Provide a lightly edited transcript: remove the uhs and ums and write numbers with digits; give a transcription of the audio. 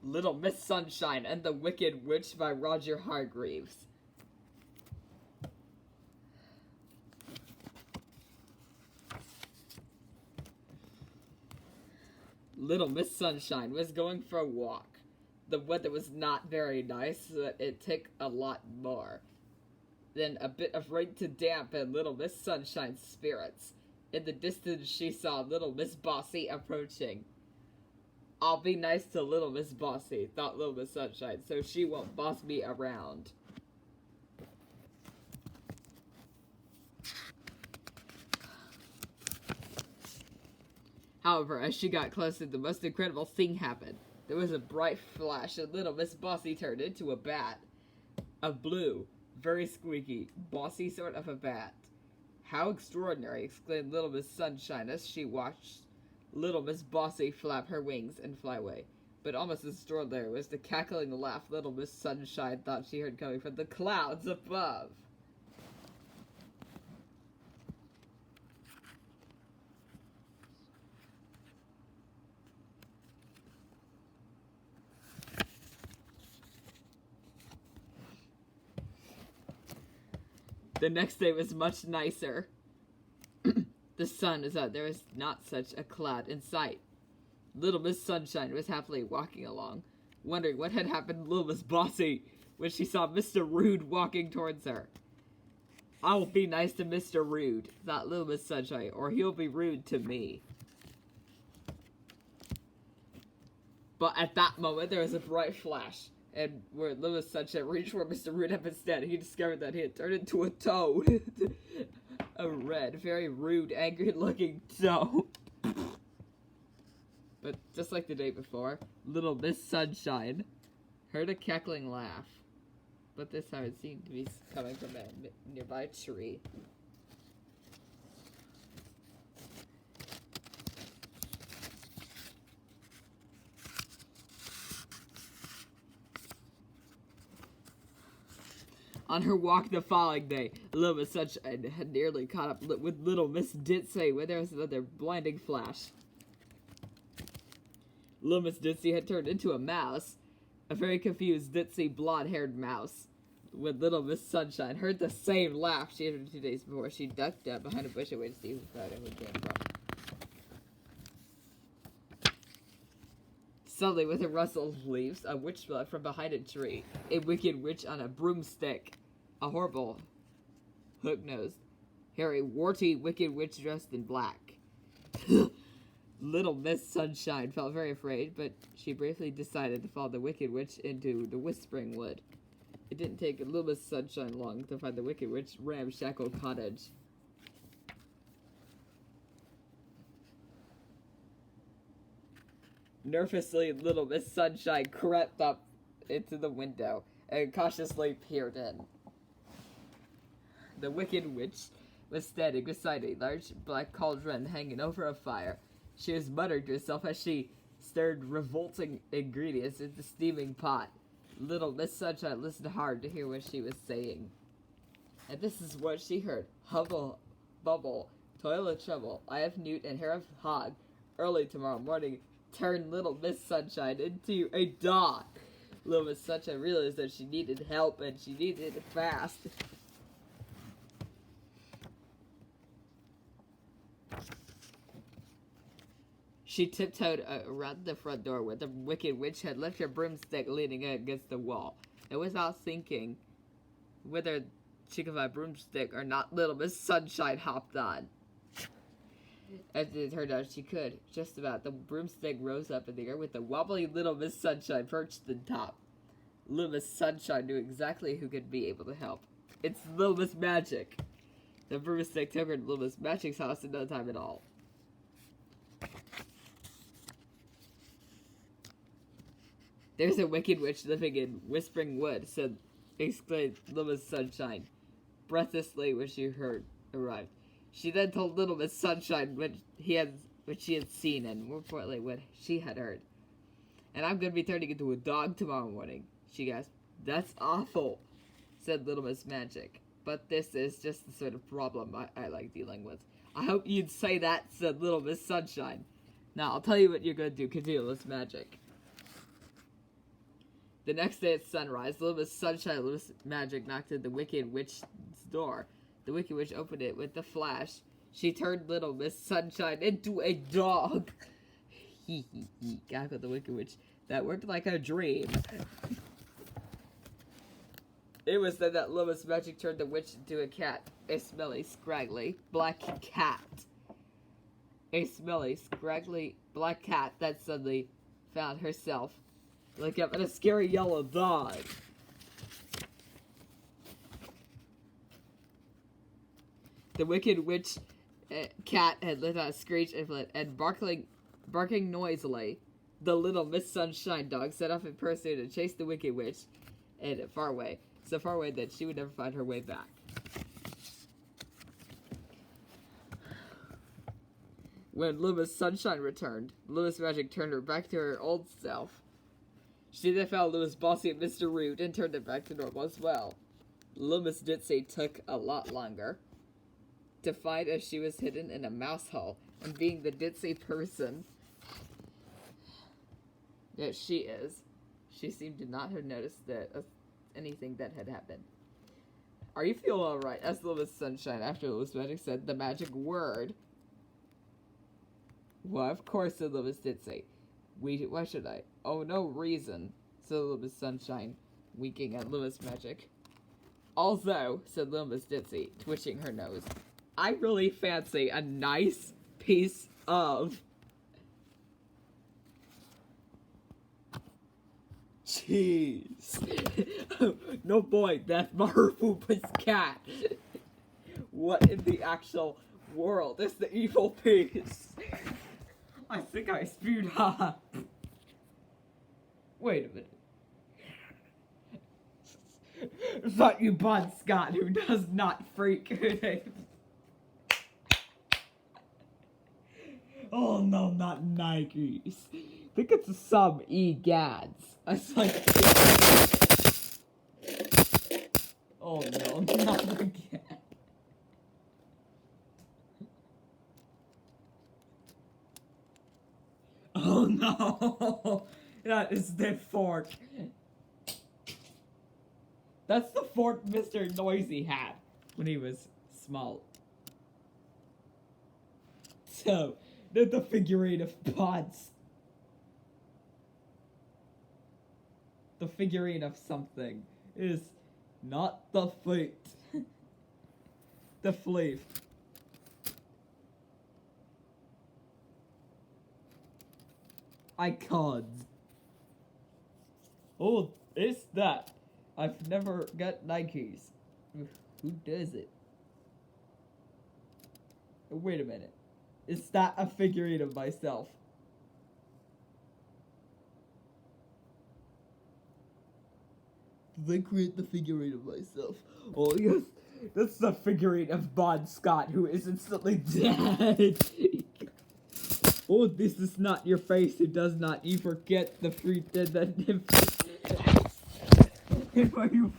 Little Miss Sunshine and the Wicked Witch by Roger Hargreaves. Little Miss Sunshine was going for a walk. The weather was not very nice, so it took a lot more. Then a bit of rain to dampen Little Miss Sunshine's spirits. In the distance she saw Little Miss Bossy approaching. I'll be nice to Little Miss Bossy, thought Little Miss Sunshine, so she won't boss me around. However, as she got closer, the most incredible thing happened. There was a bright flash, and Little Miss Bossy turned into a bat. A blue, very squeaky, bossy sort of a bat. How extraordinary, exclaimed Little Miss Sunshine as she watched Little Miss Bossy flap her wings and fly away. But almost as extraordinary was the cackling laugh Little Miss Sunshine thought she heard coming from the clouds above. The next day was much nicer. The sun was out. There was not such a cloud in sight. Little Miss Sunshine was happily walking along, wondering what had happened to Little Miss Bossy when she saw Mr. Rude walking towards her. I will be nice to Mr. Rude, thought Little Miss Sunshine, or he'll be rude to me. But at that moment, there was a bright flash. And where Little Miss Sunshine reached where Mr. Rude had been standing, he discovered that he had turned into a toad. A red, very rude, angry-looking toad. But just like the day before, Little Miss Sunshine heard a cackling laugh. But this time it seemed to be coming from a nearby tree. On her walk the following day, Little Miss Sunshine had nearly caught up with Little Miss Ditzy when there was another blinding flash. Little Miss Ditzy had turned into a mouse, a very confused, ditzy, blonde-haired mouse. When Little Miss Sunshine heard the same laugh she had heard 2 days before, she ducked up behind a bush and waited to see who it came from. Suddenly, with a rustle of leaves, a witch flew from behind a tree. A wicked witch on a broomstick. A horrible, hook-nosed, hairy, warty, wicked witch dressed in black. Little Miss Sunshine felt very afraid, but she bravely decided to follow the wicked witch into the Whispering Wood. It didn't take Little Miss Sunshine long to find the wicked witch's ramshackle cottage. Nervously, Little Miss Sunshine crept up into the window and cautiously peered in. The wicked witch was standing beside a large black cauldron hanging over a fire. She was muttering to herself as she stirred revolting ingredients into the steaming pot. Little Miss Sunshine listened hard to hear what she was saying. And this is what she heard. Hubble, bubble, toil of trouble, eye of newt and hair of hog. Early tomorrow morning, turn Little Miss Sunshine into a dog. Little Miss Sunshine realized that she needed help, and she needed it fast. She tiptoed around the front door where the wicked witch had left her broomstick leaning against the wall. And without thinking whether she could find a broomstick or not, Little Miss Sunshine hopped on. As it turned out, she could. Just about. The broomstick rose up in the air with the wobbly Little Miss Sunshine perched on top. Little Miss Sunshine knew exactly who could be able to help. It's Little Miss Magic. The broomstick took her to Little Miss Magic's house in no time at all. There's a wicked witch living in Whispering Wood, exclaimed Little Miss Sunshine, breathlessly when she arrived. She then told Little Miss Sunshine what she had seen and, more importantly, what she had heard. And I'm going to be turning into a dog tomorrow morning, she gasped. That's awful, said Little Miss Magic. But this is just the sort of problem I like dealing with. I hope you'd say that, said Little Miss Sunshine. Now, I'll tell you what you're going to do. Continue, Little Miss Magic. The next day at sunrise, little Miss Sunshine and little Miss Magic knocked at the Wicked Witch's door. The Wicked Witch opened it with a flash. She turned little Miss Sunshine into a dog. Hee hee hee, giggled the Wicked Witch. That worked like a dream. It was then that little Miss Magic turned the witch into a cat. A smelly, scraggly, black cat. A smelly, scraggly, black cat that suddenly found herself looking up at a scary yellow dog. The Wicked Witch cat had let out a screech and barking noisily. The little Miss Sunshine dog set off in pursuit and chased the Wicked Witch and far away, so far away that she would never find her way back. When little Miss Sunshine returned, little Miss Magic turned her back to her old self. She then found little Miss Bossy and Mr. Rude and turned them back to normal as well. Little Miss Ditzy took a lot longer to find, as she was hidden in a mouse hole, and being the ditzy person that she is, she seemed to not have noticed that anything that had happened. Are you feeling alright? Asked little Miss Sunshine after little Miss Magic said the magic word. Well, of course, said little Miss Ditzy. Why should I? Oh, no reason, said little Miss Sunshine, winking at little Miss Magic. Also, said little Miss Ditzy, twitching her nose, I really fancy a nice piece of cheese. No boy, that's Marufupa's cat. What in the actual world is the evil piece? I think I spewed up. Wait a minute. It's not you, Bon Scott, who does not freak. Oh no, not Nikes. I think it's some egads. I was like, oh no, not again. Oh no, that is the fork. That's the fork Mr. Noisy had when he was small. So, the figurine of pods. The figurine of something is not the fleet. The fleet. Icons. Oh, it's that. I've never got Nikes. Who does it? Wait a minute. Is that a figurine of myself? Did they create the figurine of myself? Oh yes, that's the figurine of Bon Scott, who is instantly dead. Oh, this is not your face, who does not you forget the fruit that you